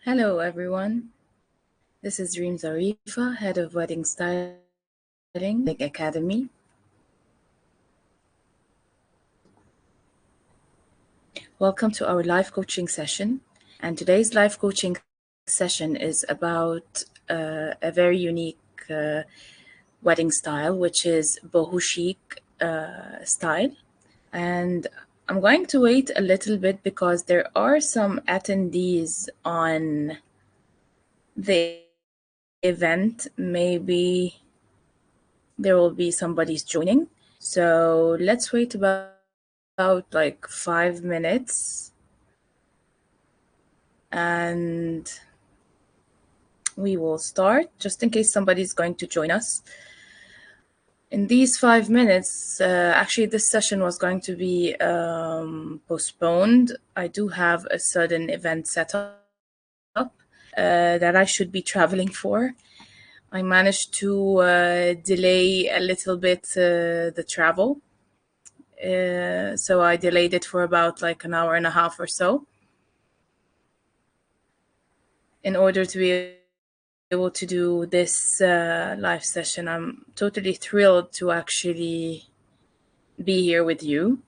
Hello, everyone. This is Reem Zarifa, head of wedding styling academy. Welcome to our live coaching session. And today's live coaching session is about a very unique wedding style, which is Boho-Chic style. And I'm going to wait a little bit because there are some attendees on the event. Maybe there will be somebody's joining. So let's wait about like 5 minutes and we will start just in case somebody's going to join us. In these 5 minutes, actually this session was going to be postponed. I do have a sudden event set up that I should be traveling for. I managed to delay a little bit the travel. So I delayed it for about like an hour and a half or so in order to be able to do this live session. I'm totally thrilled to actually be here with you.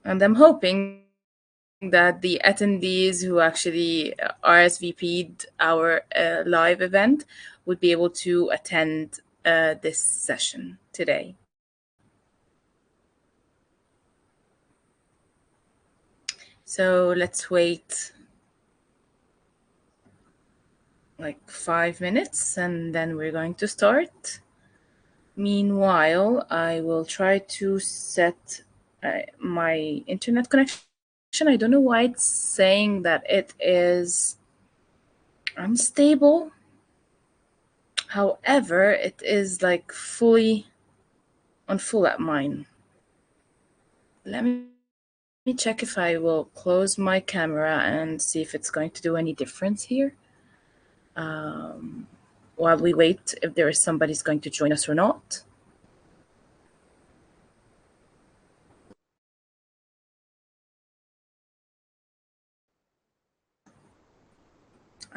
And I'm hoping that the attendees who actually RSVP'd our live event would be able to attend this session today. So let's wait like 5 minutes and then we're going to start. Meanwhile, I will try to set my internet connection. I don't know why it's saying that it is unstable. However, it is like fully on full at mine. Let me check if I will close my camera and see if it's going to do any difference here. While we wait if there is somebody's going to join us or not.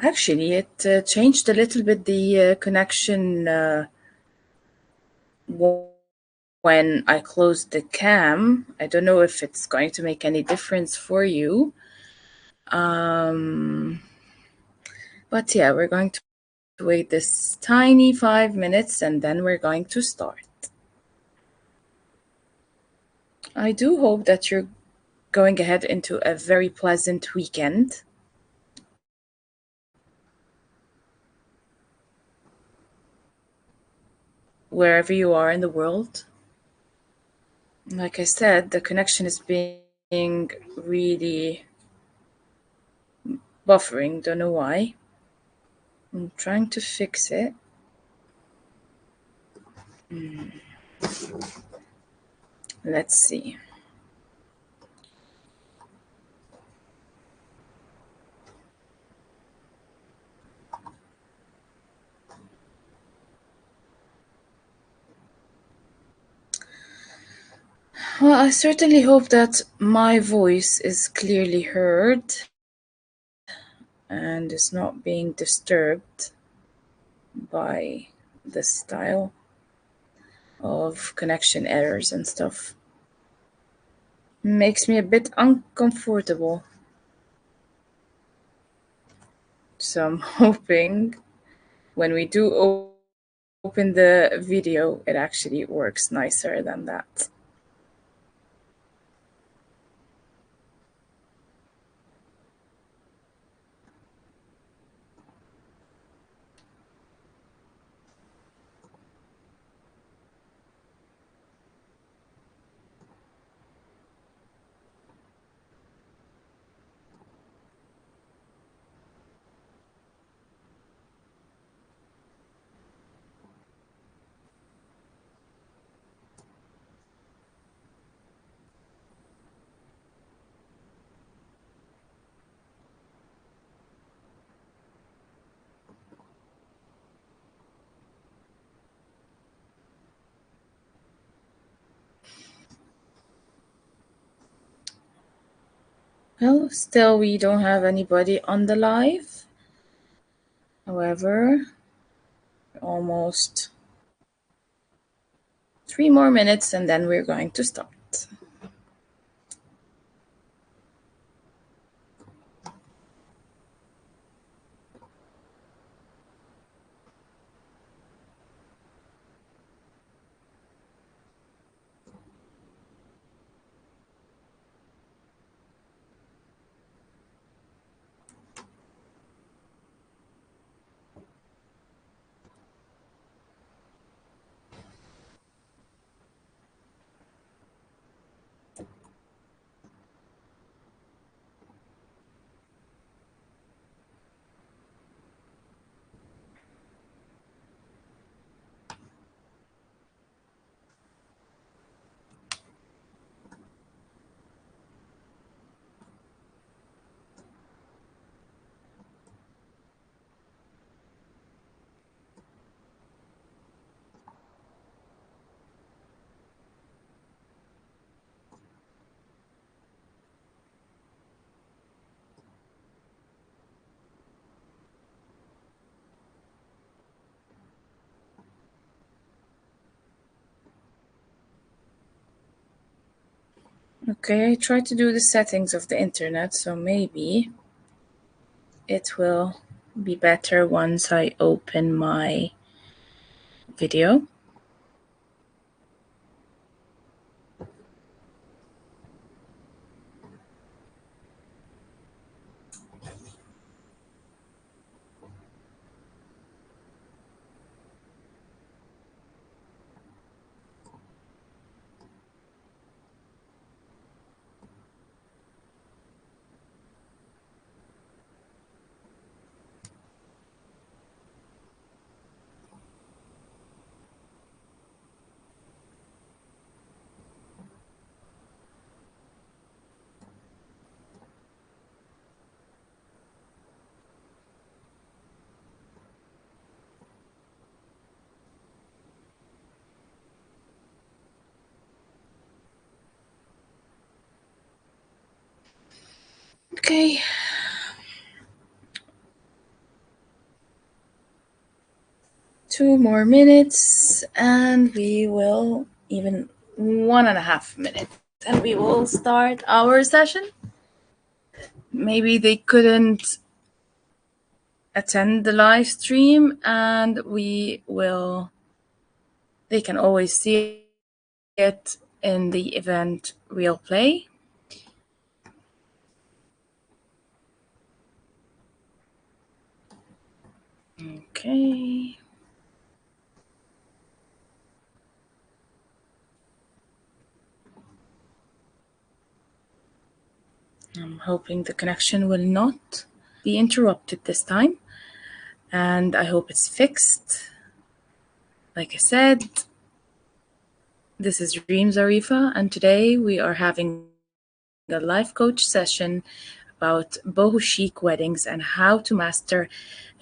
Actually, it changed a little bit the connection when I closed the cam. I don't know if it's going to make any difference for you. But yeah, we're going to wait this tiny 5 minutes and then we're going to start. I do hope that you're going ahead into a very pleasant weekend. Wherever you are in the world. Like I said, the connection is being really buffering. Don't know why. I'm trying to fix it. Let's see. Well, I certainly hope that my voice is clearly heard and is not being disturbed by the style of connection errors and stuff. Makes me a bit uncomfortable. So I'm hoping when we do open the video, it actually works nicer than that. Well, still we don't have anybody on the live. However, almost 3 more minutes and then we're going to start. Okay, I tried to do the settings of the internet, so maybe it will be better once I open my video. Okay. Two more minutes and we will, even 1.5 minutes, and we will start our session. Maybe they couldn't attend the live stream and they can always see it in the event real play. Okay. I'm hoping the connection will not be interrupted this time, and I hope it's fixed. Like I said, this is Reem Zarifa, and today we are having a life coach session about Boho-Chic weddings and how to master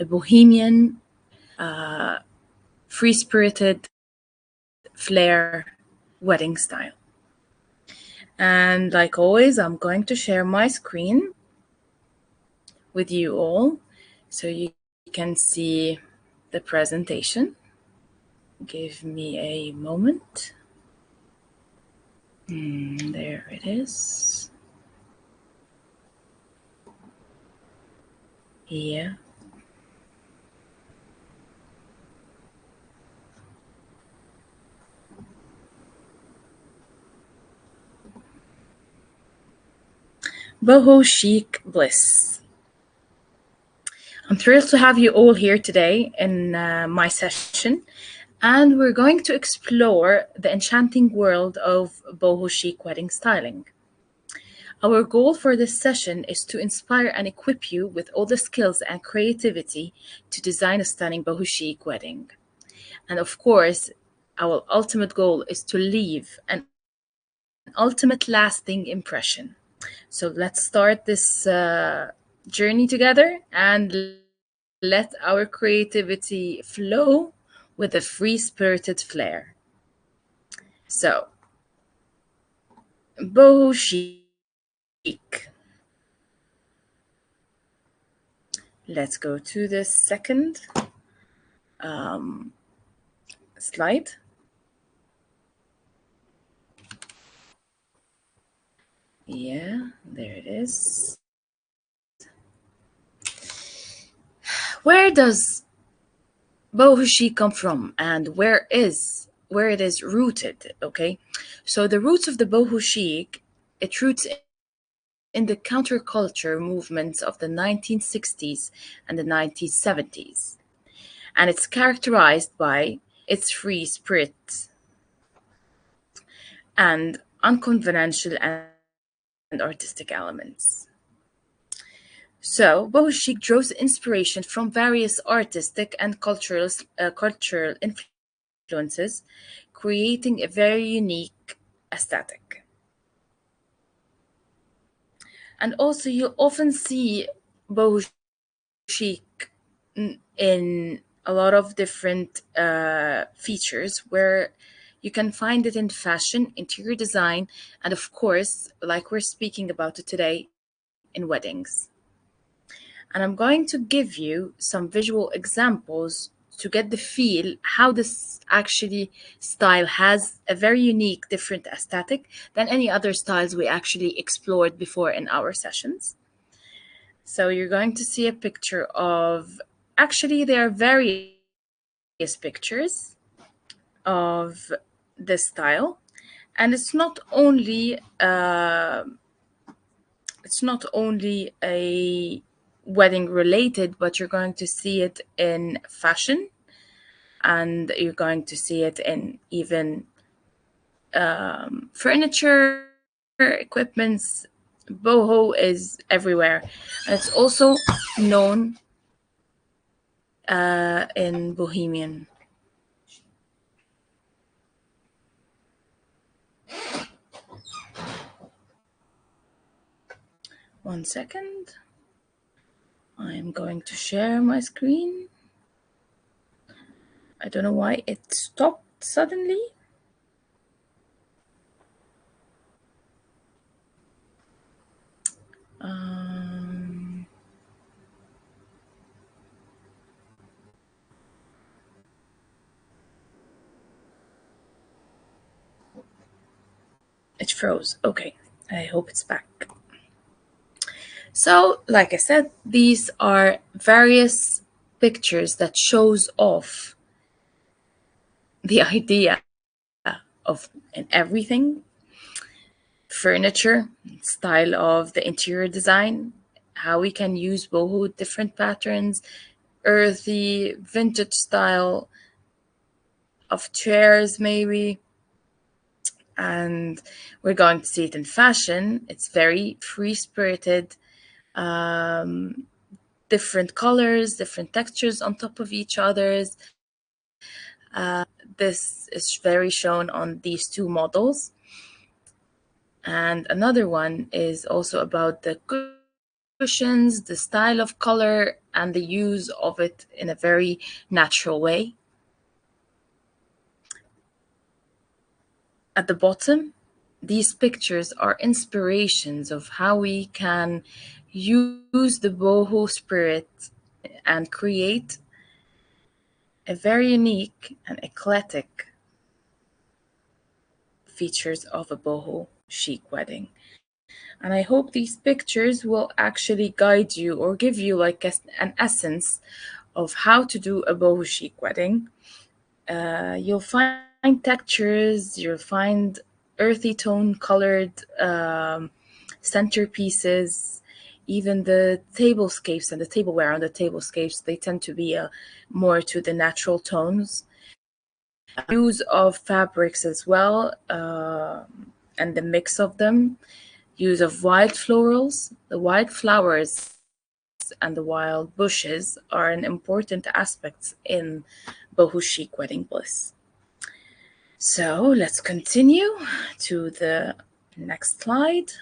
a bohemian, free-spirited Flair wedding style. And like always, I'm going to share my screen with you all so you can see the presentation. Give me a moment. There it is. Yeah. Boho-Chic Bliss. I'm thrilled to have you all here today in my session, and we're going to explore the enchanting world of Boho-Chic wedding styling. Our goal for this session is to inspire and equip you with all the skills and creativity to design a stunning Boho-Chic wedding. And of course, our ultimate goal is to leave an ultimate lasting impression. So let's start this journey together and let our creativity flow with a free-spirited flair. So, Boho-Chic. Let's go to the second slide. Yeah, there it is. Where does Boho-Chic come from, and where it is rooted? Okay, so the roots of the Boho-Chic, it roots in the counterculture movements of the 1960s and the 1970s, and it's characterized by its free spirit and unconventional and artistic elements. So, Boho-Chic draws inspiration from various artistic and cultural influences, creating a very unique aesthetic. And also, you often see Boho-Chic in a lot of different features where you can find it in fashion, interior design, and of course, like we're speaking about it today, in weddings. And I'm going to give you some visual examples to get the feel how this actually style has a very unique, different aesthetic than any other styles we actually explored before in our sessions. So you're going to see a picture of, actually, there are various pictures of this style, and it's not only a wedding related, but you're going to see it in fashion, and you're going to see it in even furniture, equipments. Boho is everywhere, and it's also known in Bohemian. One second. I'm going to share my screen. I don't know why it stopped suddenly. Um, it froze. Okay, I hope it's back. So, like I said, these are various pictures that shows off the idea of in everything, furniture, style of the interior design, how we can use boho different patterns, earthy, vintage style of chairs maybe, and we're going to see it in fashion. It's very free spirited, different colors, different textures on top of each others. This is very shown on these two models. And another one is also about the cushions, the style of color, and the use of it in a very natural way. At the bottom, these pictures are inspirations of how we can use the boho spirit and create a very unique and eclectic features of a boho chic wedding. And I hope these pictures will actually guide you or give you like an essence of how to do a boho chic wedding. You'll find textures, you'll find earthy tone colored centerpieces, even the tablescapes and the tableware on the tablescapes, they tend to be more to the natural tones. Use of fabrics as well, and the mix of them. Use of wild florals. The wild flowers and the wild bushes are an important aspect in Boho-Chic wedding bliss. So let's continue to the next slide.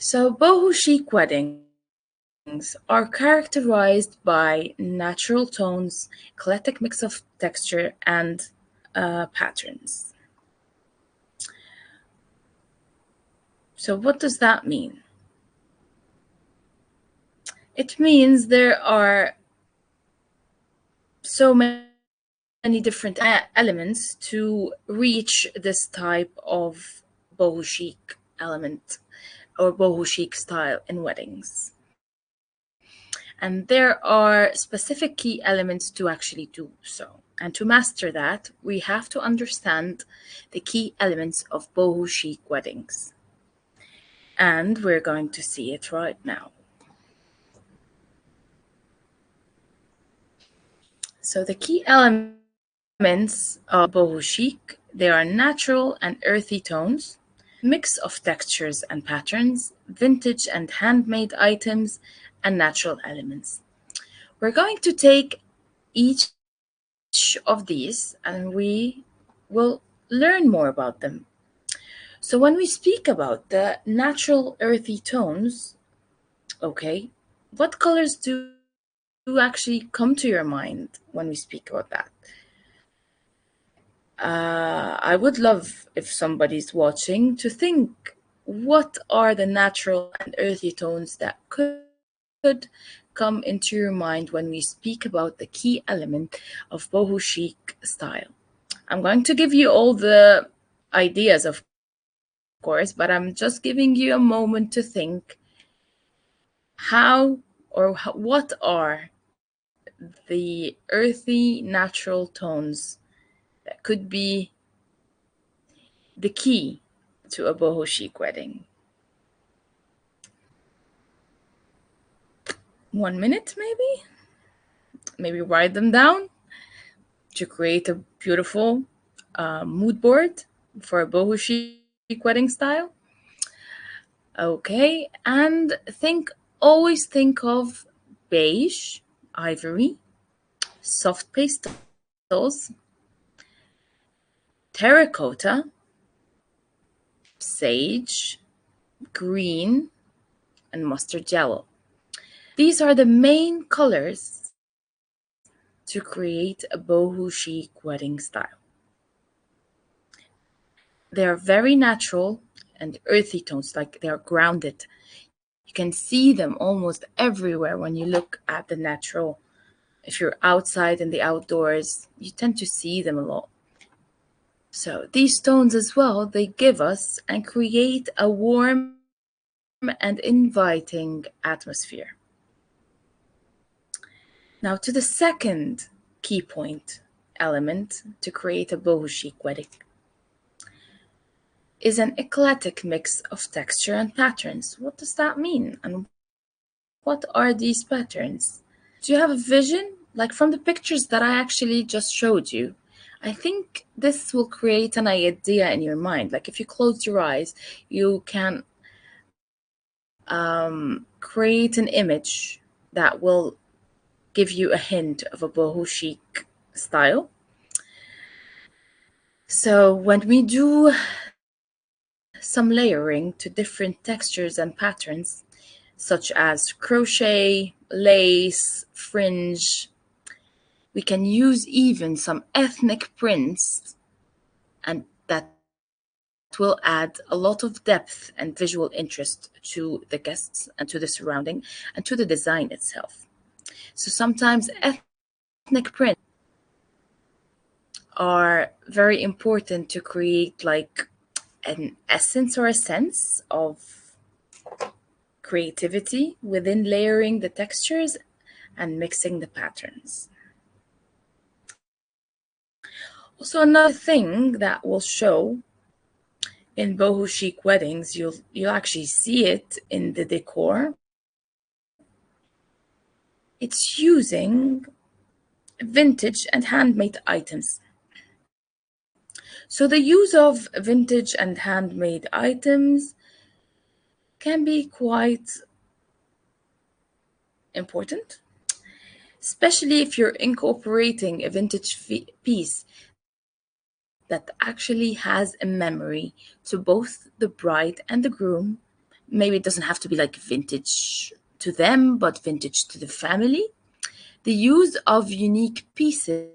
So Boho-Chic weddings are characterized by natural tones, eclectic mix of texture, and patterns. So what does that mean? It means there are so many different elements to reach this type of boho chic element or boho chic style in weddings. And there are specific key elements to actually do so. And to master that, we have to understand the key elements of boho chic weddings. And we're going to see it right now. So the key elements of boho chic, they are natural and earthy tones, mix of textures and patterns, vintage and handmade items, and natural elements. We're going to take each of these and we will learn more about them. So when we speak about the natural earthy tones, okay, what colors do actually come to your mind when we speak about that? I would love if somebody's watching to think what are the natural and earthy tones that could come into your mind when we speak about the key element of boho chic style. I'm going to give you all the ideas, of course, but I'm just giving you a moment to think how or what are the earthy natural tones that could be the key to a boho chic wedding. 1 minute, maybe write them down to create a beautiful mood board for a boho chic wedding style. Okay, and always think of beige, ivory, soft pastels, terracotta, sage, green, and mustard yellow. These are the main colors to create a boho chic wedding style. They are very natural and earthy tones, like they are grounded. You can see them almost everywhere when you look at the natural. If you're outside in the outdoors, you tend to see them a lot. So these tones as well, they give us and create a warm and inviting atmosphere. Now to the second key point element to create a boho chic wedding is an eclectic mix of texture and patterns. What does that mean? And what are these patterns? Do you have a vision? Like from the pictures that I actually just showed you, I think this will create an idea in your mind. Like if you close your eyes, you can create an image that will give you a hint of a boho chic style. So when we do some layering to different textures and patterns, such as crochet, lace, fringe, we can use even some ethnic prints, and that will add a lot of depth and visual interest to the guests and to the surrounding and to the design itself. So sometimes ethnic prints are very important to create like an essence or a sense of creativity within layering the textures and mixing the patterns. Also, another thing that will show in boho chic weddings, you'll actually see it in the decor. It's using vintage and handmade items. So the use of vintage and handmade items can be quite important, especially if you're incorporating a vintage piece that actually has a memory to both the bride and the groom. Maybe it doesn't have to be like vintage to them, but vintage to the family. The use of unique pieces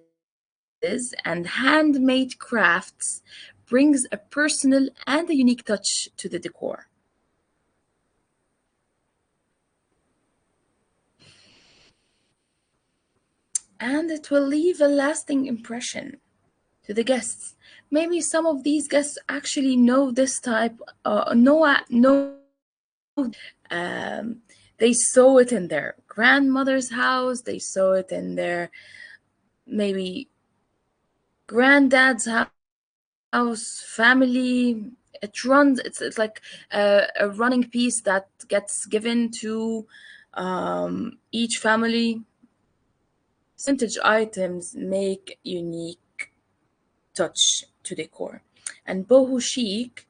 and handmade crafts brings a personal and a unique touch to the decor. and it will leave a lasting impression to the guests. Maybe some of these guests actually know this type, they saw it in their grandmother's house, they saw it in their maybe granddad's house, family. It's like a running piece that gets given to each family. Vintage items make unique touch to decor, and boho chic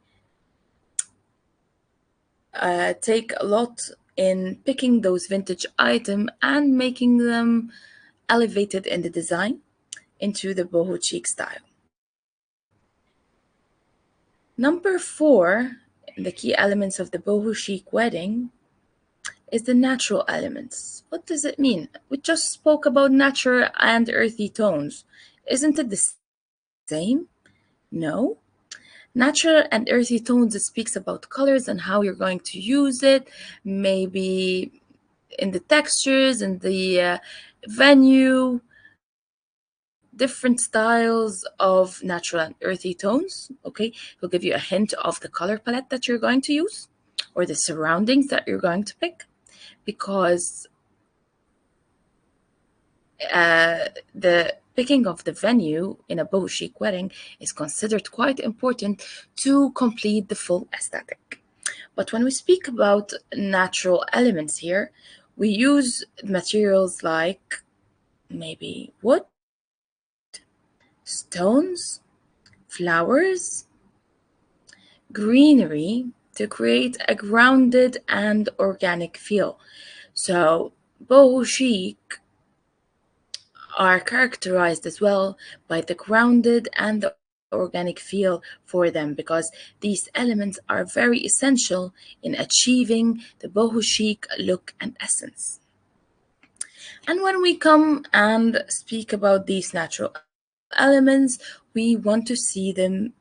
take a lot in picking those vintage items and making them elevated in the design into the boho chic style. Number four, the key elements of the boho chic wedding is the natural elements. What does it mean? We just spoke about natural and earthy tones. Isn't it the same? No. Natural and earthy tones, it speaks about colors and how you're going to use it, maybe in the textures, in the venue, different styles of natural and earthy tones. Okay, it'll give you a hint of the color palette that you're going to use or the surroundings that you're going to pick, because the picking of the venue in a boho chic wedding is considered quite important to complete the full aesthetic. But when we speak about natural elements here, we use materials like maybe wood, stones, flowers, greenery to create a grounded and organic feel. So boho chic are characterized as well by the grounded and the organic feel for them, because these elements are very essential in achieving the boho chic look and essence. And when we come and speak about these natural elements, we want to see them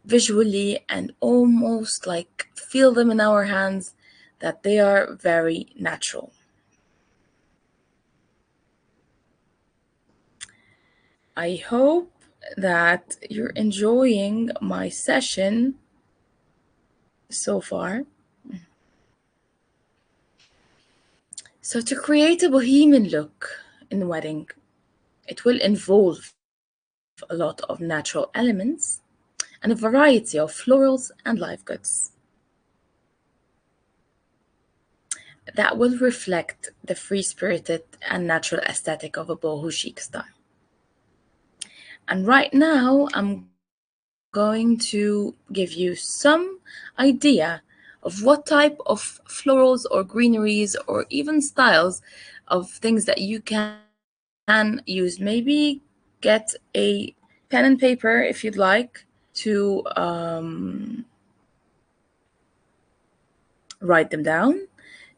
visually and almost like feel them in our hands, that they are very natural. I hope that you're enjoying my session so far. So, to create a bohemian look in the wedding, it will involve a lot of natural elements and a variety of florals and live goods that will reflect the free spirited and natural aesthetic of a boho chic style. And right now, I'm going to give you some idea of what type of florals or greeneries or even styles of things that you can use. Maybe get a pen and paper if you'd like to write them down.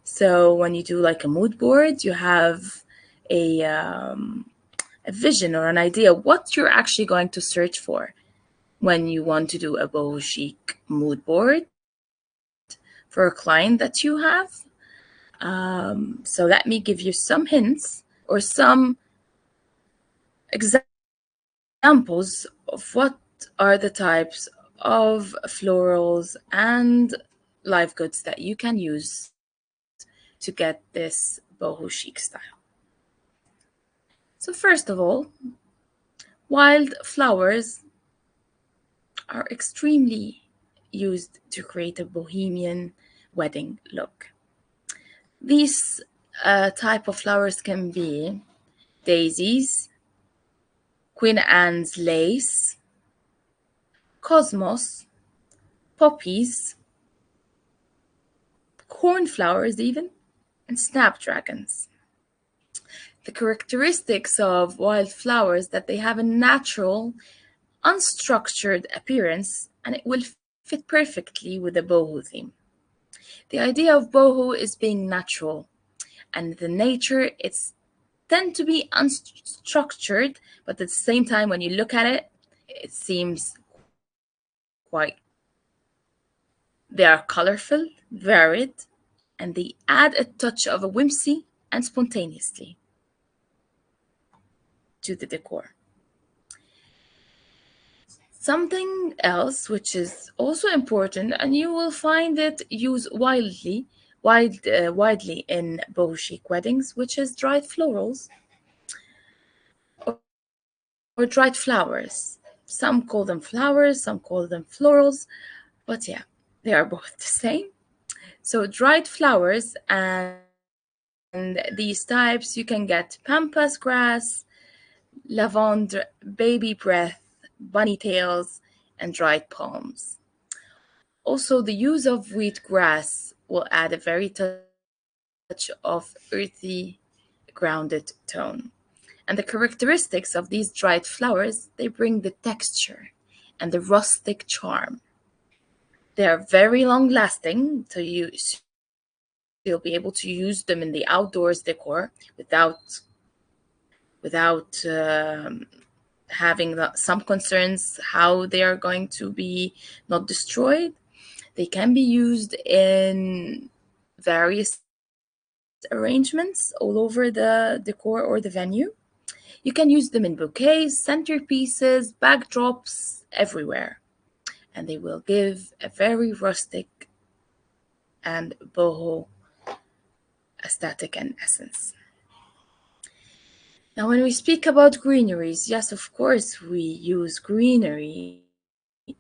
So when you do like a mood board, you have a vision or an idea what you're actually going to search for when you want to do a boho chic mood board for a client that you have. So let me give you some hints or some examples of what are the types of florals and live goods that you can use to get this boho chic style. So first of all, wild flowers are extremely used to create a bohemian wedding look. These type of flowers can be daisies, Queen Anne's lace, cosmos, poppies, cornflowers even, and snapdragons. The characteristics of wild flowers that they have a natural, unstructured appearance, and it will fit perfectly with the boho theme. The idea of boho is being natural, and the nature it's tend to be unstructured, but at the same time, when you look at it, it seems quite. They are colorful, varied, and they add a touch of a whimsy and spontaneously. to the decor. Something else which is also important, and you will find it used widely in Boho-Chic weddings, which is dried florals or dried flowers. Some call them flowers, some call them florals, but yeah, they are both the same. So dried flowers, and these types you can get pampas grass, lavender, baby breath, bunny tails, and dried palms. Also, the use of wheatgrass will add a very touch of earthy, grounded tone. And the characteristics of these dried flowers, they bring the texture and the rustic charm. They are very long lasting, so you'll be able to use them in the outdoors decor without having some concerns how they are going to be not destroyed. They can be used in various arrangements all over the decor or the venue. You can use them in bouquets, centerpieces, backdrops, everywhere, and they will give a very rustic and boho aesthetic and essence. Now, when we speak about greeneries, yes, of course, we use greenery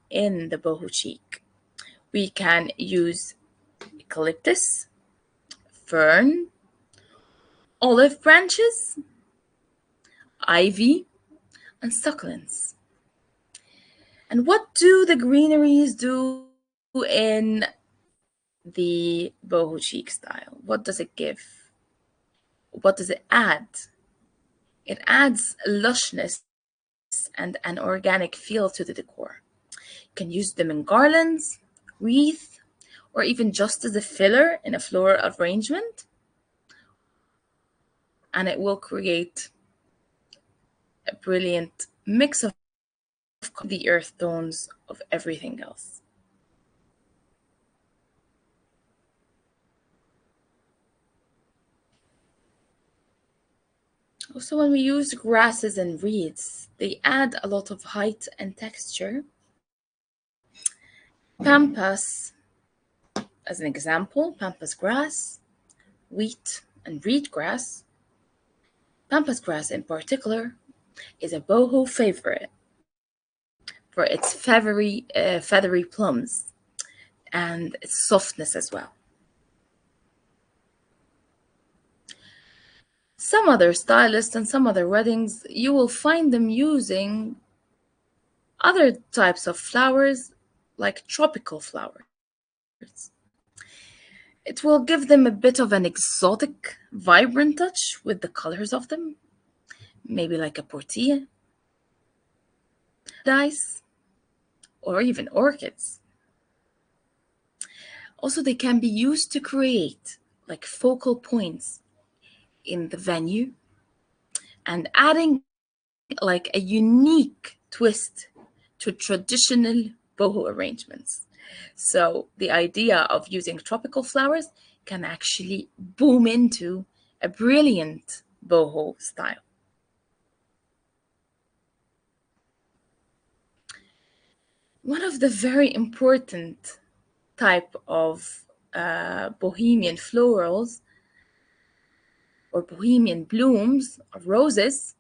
in the Boho-Chic. We can use eucalyptus, fern, olive branches, ivy, and succulents. And what do the greeneries do in the Boho-Chic style? What does it give? What does it add? It adds lushness and an organic feel to the decor. You can use them in garlands, wreath, or even just as a filler in a floral arrangement, and it will create a brilliant mix of the earth tones of everything else. Also, when we use grasses and reeds, they add a lot of height and texture. Pampas, as an example, pampas grass, wheat, and reed grass. Pampas grass, in particular, is a boho favorite for its feathery plums and its softness as well. Some other stylists and some other weddings, you will find them using other types of flowers, like tropical flowers. It will give them a bit of an exotic, vibrant touch with the colors of them, maybe like a portilla, paradise, or even orchids. Also, they can be used to create like focal points in the venue and adding like a unique twist to traditional boho arrangements. So, the idea of using tropical flowers can actually boom into a brilliant boho style. One of the very important type of bohemian florals or bohemian blooms or roses,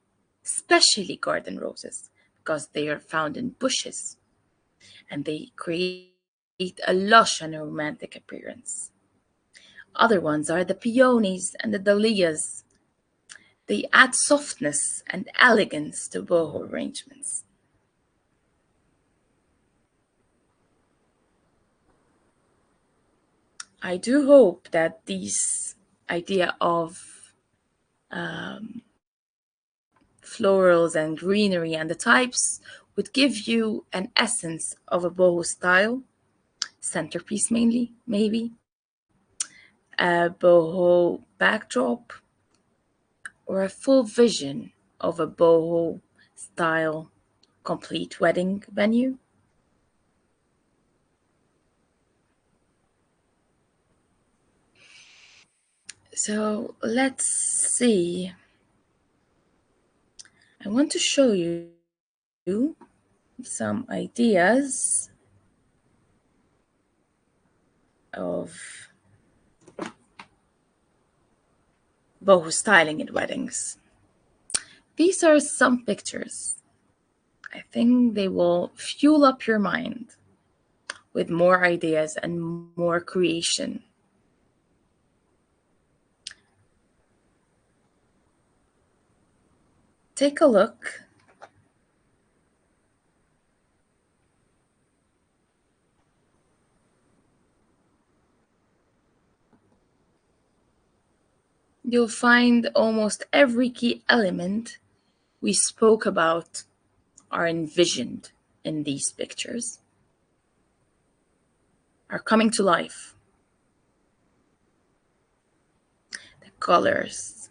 especially garden roses, because they are found in bushes and they create a lush and romantic appearance. Other ones are the peonies and the dahlias. They add softness and elegance to boho arrangements. I do hope that this idea of florals and greenery and the types would give you an essence of a boho style, centerpiece mainly, maybe, a boho backdrop, or a full vision of a boho style complete wedding venue. So let's see. I want to show you some ideas of boho styling in weddings. These are some pictures. I think they will fuel up your mind with more ideas and more creation. Take a look. You'll find almost every key element we spoke about are envisioned in these pictures, are coming to life. The colors,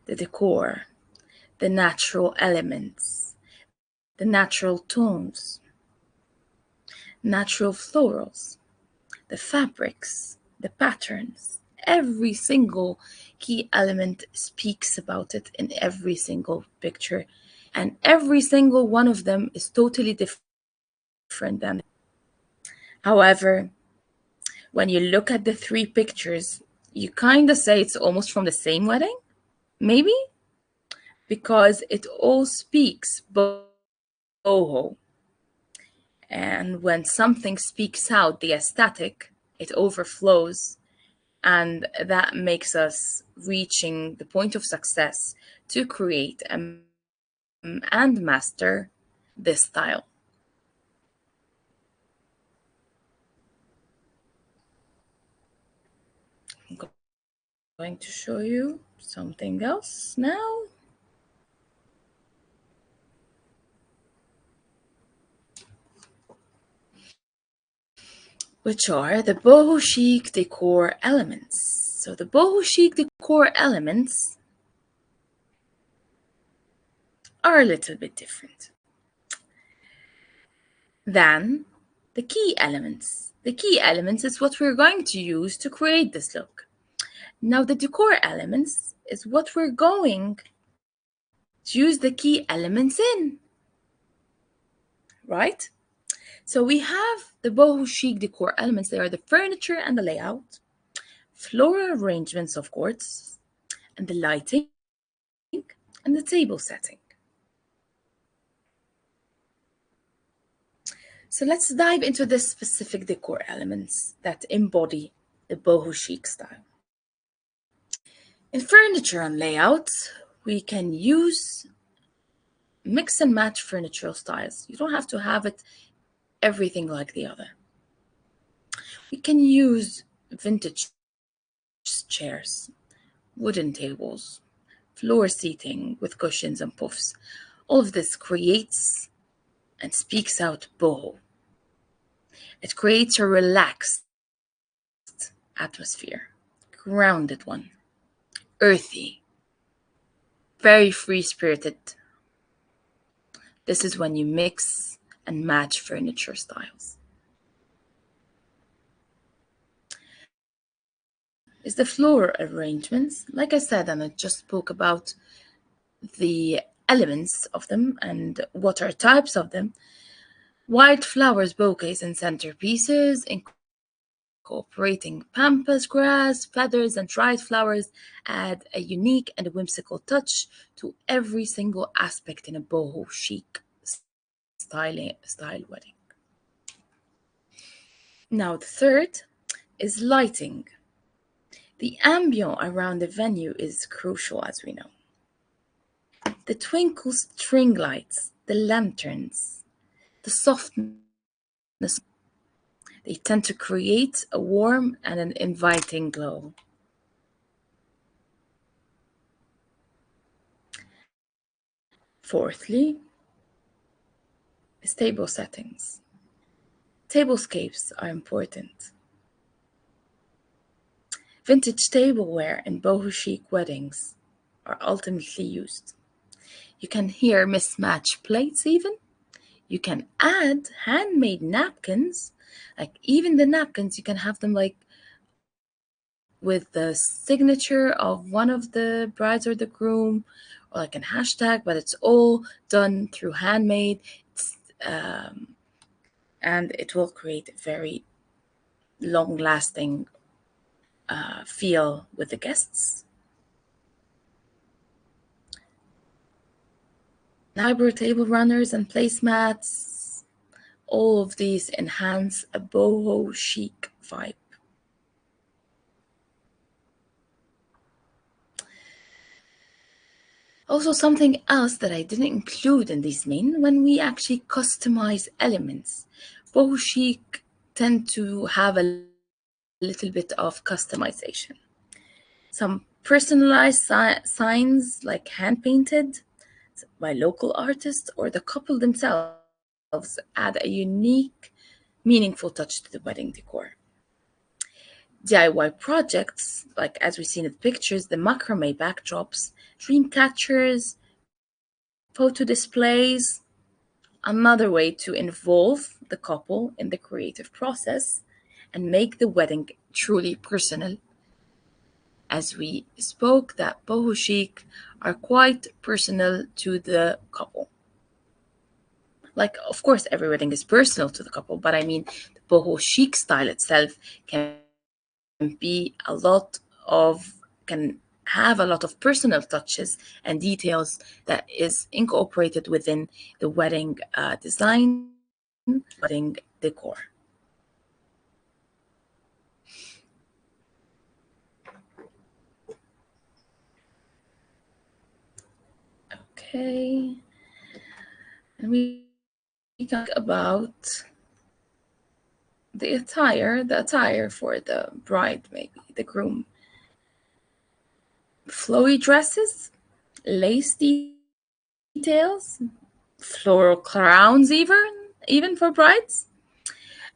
the decor, the natural elements, the natural tones, natural florals, the fabrics, the patterns. Every single key element speaks about it in every single picture, and every single one of them is totally different than. However, when you look at the three pictures, you kind of say it's almost from the same wedding, maybe, because it all speaks boho. And when something speaks out the aesthetic, it overflows. And that makes us reaching the point of success to create and master this style. I'm going to show you something else now. Which are the Boho-Chic decor elements. So the Boho-Chic decor elements are a little bit different than the key elements. The key elements is what we're going to use to create this look. Now the decor elements is what we're going to use the key elements in, right? So we have the Boho-Chic decor elements. They are the furniture and the layout, floral arrangements, of course, and the lighting and the table setting. So let's dive into the specific decor elements that embody the Boho-Chic style. In furniture and layout, we can use mix and match furniture styles. You don't have to have it everything like the other. We can use vintage chairs, wooden tables, floor seating with cushions and puffs. All of this creates and speaks out boho. It creates a relaxed atmosphere, grounded one, earthy, very free-spirited. This is when you mix and match furniture styles. Is the floral arrangements. Like I said, and I just spoke about the elements of them and what are types of them. White flowers, bouquets, and centerpieces, incorporating pampas grass, feathers, and dried flowers add a unique and whimsical touch to every single aspect in a boho chic style wedding. Now, the third is lighting. The ambient around the venue is crucial, as we know. The twinkle string lights, the lanterns, the softness, they tend to create a warm and an inviting glow. Fourthly, is table settings. Tablescapes are important. Vintage tableware in boho chic weddings are ultimately used. You can hear mismatched plates even. You can add handmade napkins. Like even the napkins, you can have them like with the signature of one of the brides or the groom, like an hashtag, but it's all done through handmade. And it will create a very long-lasting feel with the guests. Fiber table runners and placemats, all of these enhance a boho chic vibe. Also, something else that I didn't include in these main, when we actually customize elements, boho chic tend to have a little bit of customization. Some personalized signs, like hand painted by local artists or the couple themselves, add a unique, meaningful touch to the wedding decor. DIY projects, like as we see in the pictures, the macrame backdrops, dream catchers, photo displays, another way to involve the couple in the creative process and make the wedding truly personal. As we spoke, that Boho-Chic are quite personal to the couple. Like, of course, every wedding is personal to the couple, but I mean, the Boho-Chic style itself can be a lot of, can have a lot of personal touches and details that is incorporated within the wedding design, wedding decor. Okay, and we talk about the attire for the bride, maybe the groom. Flowy dresses, lace details, floral crowns, even for brides.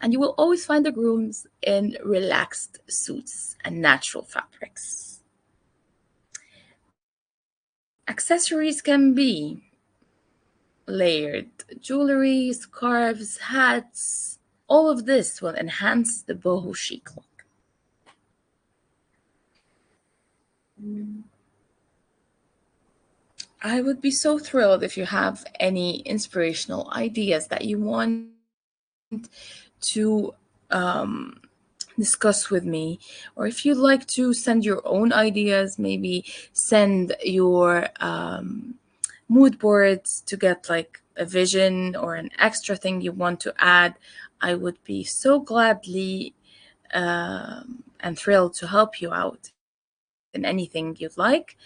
And you will always find the grooms in relaxed suits and natural fabrics. Accessories can be layered jewelry, scarves, hats. All of this will enhance the boho chic look. I would be so thrilled if you have any inspirational ideas that you want to discuss with me, or if you'd like to send your own ideas, maybe send your mood boards to get like a vision or an extra thing you want to add. I would be so gladly and thrilled to help you out in anything you'd like,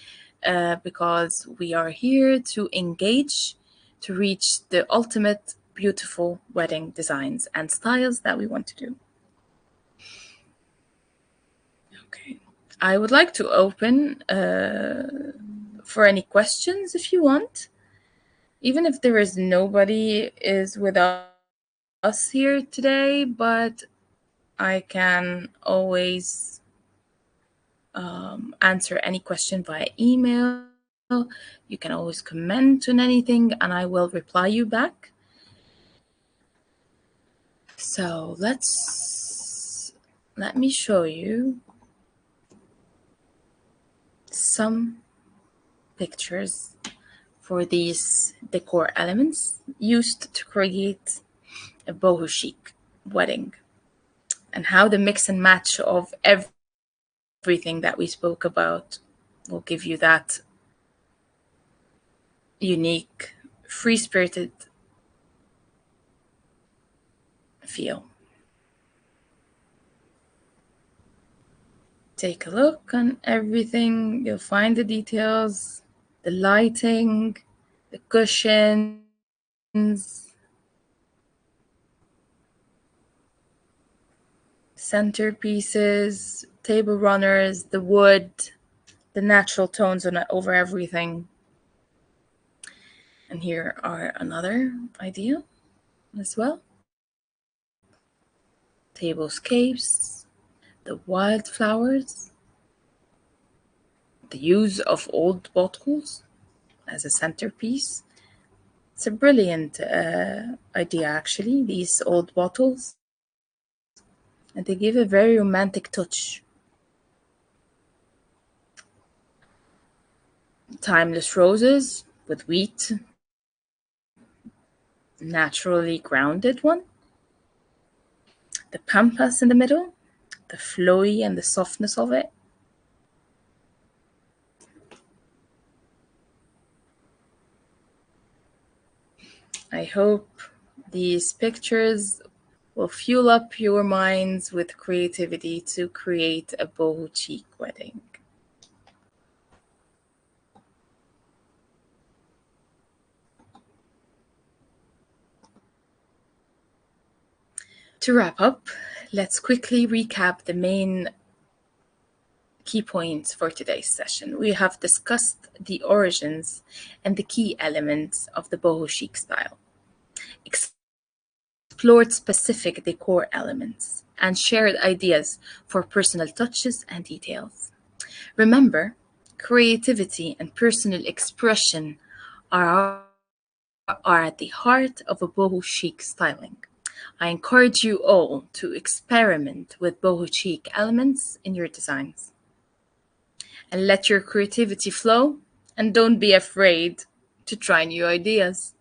because we are here to engage to reach the ultimate beautiful wedding designs and styles that we want to do. Okay, I would like to open for any questions if you want, even if there is nobody is with us here today, but I can always answer any question via email. You can always comment on anything and I will reply you back. So let me show you some pictures for these decor elements used to create a boho chic wedding, and how the mix and match of everything that we spoke about will give you that unique, free-spirited feel. Take a look on everything. You'll find the details, the lighting, the cushions, centerpieces, table runners, the wood, the natural tones on over everything. And here are another idea as well. Tablescapes, the wildflowers, the use of old bottles as a centerpiece. It's a brilliant idea, actually, these old bottles. And they give a very romantic touch. timeless roses with wheat, naturally grounded one, the pampas in the middle, the flowy and the softness of it. I hope these pictures will fuel up your minds with creativity to create a boho-chic wedding. To wrap up, let's quickly recap the main key points for today's session. We have discussed the origins and the key elements of the boho-chic style, explored specific decor elements, and shared ideas for personal touches and details. Remember, creativity and personal expression are, are at the heart of a boho-chic styling. I encourage you all to experiment with boho-chic elements in your designs. And let your creativity flow, and don't be afraid to try new ideas.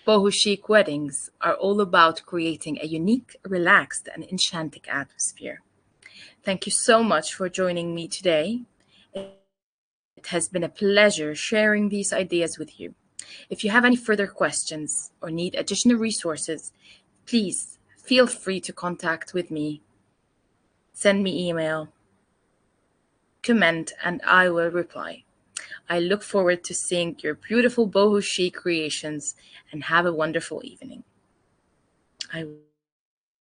Boho-Chic weddings are all about creating a unique, relaxed, and enchanting atmosphere. Thank you so much for joining me today. It has been a pleasure sharing these ideas with you. If you have any further questions or need additional resources, please feel free to contact with me. Send me email, comment, and I will reply. I look forward to seeing your beautiful boho-chic creations and have a wonderful evening. I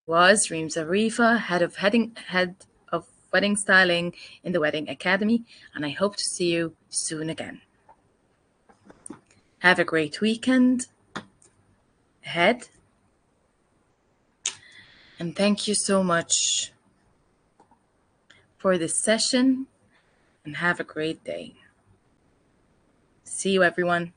was Reem Zarifa, head of wedding styling in the Wedding Academy, and I hope to see you soon again. Have a great weekend ahead, and thank you so much for this session, and have a great day. See you, everyone.